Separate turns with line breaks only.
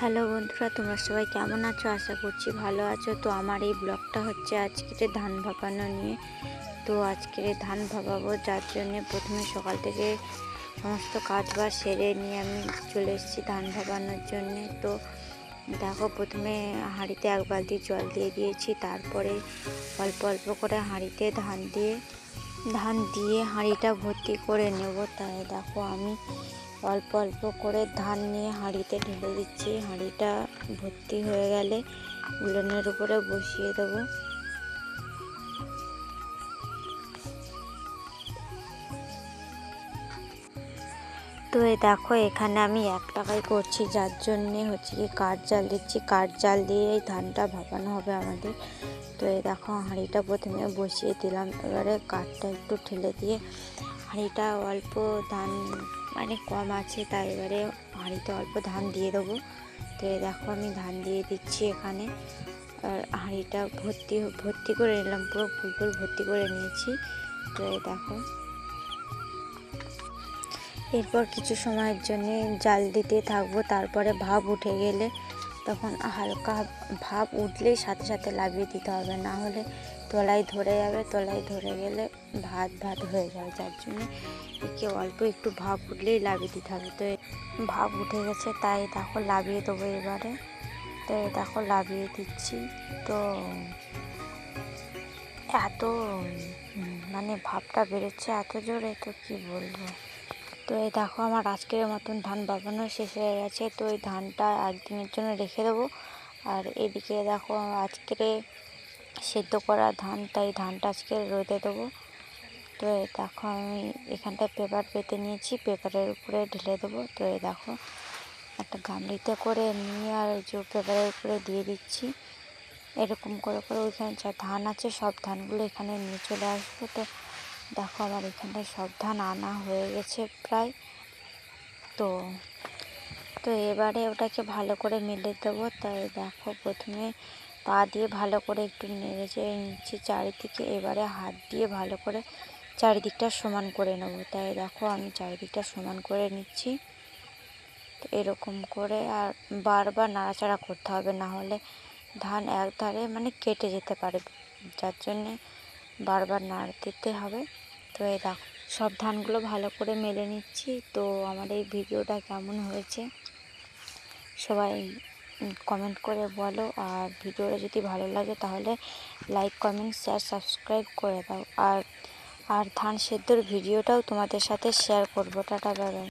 Hello বন্ধুরা, তোমরা সবাই কেমন আছো? আশা করছি ভালো আছো। তো আমার এই ব্লগটা হচ্ছে আজকের ধান ভাপানো নিয়ে। তো আজকের ধান ভাপাবো, যার জন্যে প্রথমে সকাল থেকে সমস্ত কাজ বাজ সেরে নিয়ে আমি চলে এসেছি ধান ভাপানোর জন্যে। তো দেখো, প্রথমে হাঁড়িতে এক বালতি জল দিয়ে দিয়েছি, তারপরে অল্প অল্প করে হাঁড়িতে ধান দিয়ে হাঁড়িটা ভর্তি করে নেব। তাই দেখো, আমি অল্প অল্প করে ধান নিয়ে হাঁড়িতে ঢেলে দিচ্ছি। হাঁড়িটা ভর্তি হয়ে গেলে উনুনের উপরে বসিয়ে দেবো। তো এই দেখো, এখানে আমি 1 টাকায় করছি, যার জন্যে হচ্ছে কি কাঠ জাল দিচ্ছি। কাঠ জাল দিয়ে এই ধানটা ভাপানো হবে আমাদের। তো এই দেখো, হাঁড়িটা প্রথমে বসিয়ে দিলাম। এবারে কাঠটা একটু ঠেলে দিয়ে, হাঁড়িটা অল্প ধান মানে কম আছে, তাই এবারে হাঁড়িতে অল্প ধান দিয়ে দেবো। তো এই দেখো, আমি ধান দিয়ে দিচ্ছি এখানে। আর হাঁড়িটা ভর্তি করে নিলাম, পুরো ফুল ভর্তি করে নিয়েছি। তো এই দেখো, এরপর কিছু সময়ের জন্য জাল দিতে থাকবো। তারপরে ভাপ উঠে গেলে, তখন হালকা ভাপ উঠলেই সাথে সাথে লাগিয়ে দিতে হবে, না হলে তলায় ধরে যাবে। তলায় ধরে গেলে ভাত হয়ে যাবে, যার জন্য একে অল্প একটু ভাপ উঠলেই লাগিয়ে দিতে হবে। তো ভাপ উঠে গেছে, তাই দেখো লাগিয়ে দেবো এবারে। তো দেখো, লাগিয়ে দিচ্ছি। তো এত মানে ভাপটা বেরোচ্ছে এত জোরে, তো কি বলবো। তো এই দেখো, আমার আজকের মতন ধান ভাপানো শেষ হয়ে গেছে। তো এই ধানটা একদিনের জন্য রেখে দেবো। আর এদিকে দেখো, আজকের সেদ্ধ করা ধান, তাই ধানটা আজকে রোদে দেবো। তো এই দেখো, আমি এখানটায় পেপার পেতে নিয়েছি, পেপারের উপরে ঢেলে দেবো। তো এই দেখো, একটা গামলিতে করে নিয়ে আর ওই যে পেপারের উপরে দিয়ে দিচ্ছি। এরকম করে করে ওইখানে যা ধান আছে সব ধানগুলো এখানে নিয়ে চলে আসবো। তো দেখো, আমার এখানটায় সব ধান আনা হয়ে গেছে প্রায়। তো তো এবারে ওটাকে ভালো করে মেলে দেবো। তাই দেখো, প্রথমে পা দিয়ে ভালো করে একটু নেড়ে চেড়ে নিচ্ছি চারিদিকে। এবারে হাত দিয়ে ভালো করে চারিদিকটা সমান করে নেব। তাই দেখো, আমি চারিদিকটা সমান করে নিচ্ছি। তো এরকম করে আর বারবার নাড়াচাড়া করতে হবে, না হলে ধান এক ধারে মানে কেটে যেতে পারে, যার জন্যে বারবার নাড় দিতে হবে। তো এই দেখো, সব ধানগুলো ভালো করে মেলে নিচ্ছি। তো আমার এই ভিডিওটা কেমন হয়েছে সবাই কমেন্ট করে বলো। আর ভিডিওটা যদি ভালো লাগে তাহলে লাইক, কমেন্ট, শেয়ার, সাবস্ক্রাইব করে দাও। আর ধান সেদ্ধর ভিডিওটাও তোমাদের সাথে শেয়ার করবো। Tata, bye bye.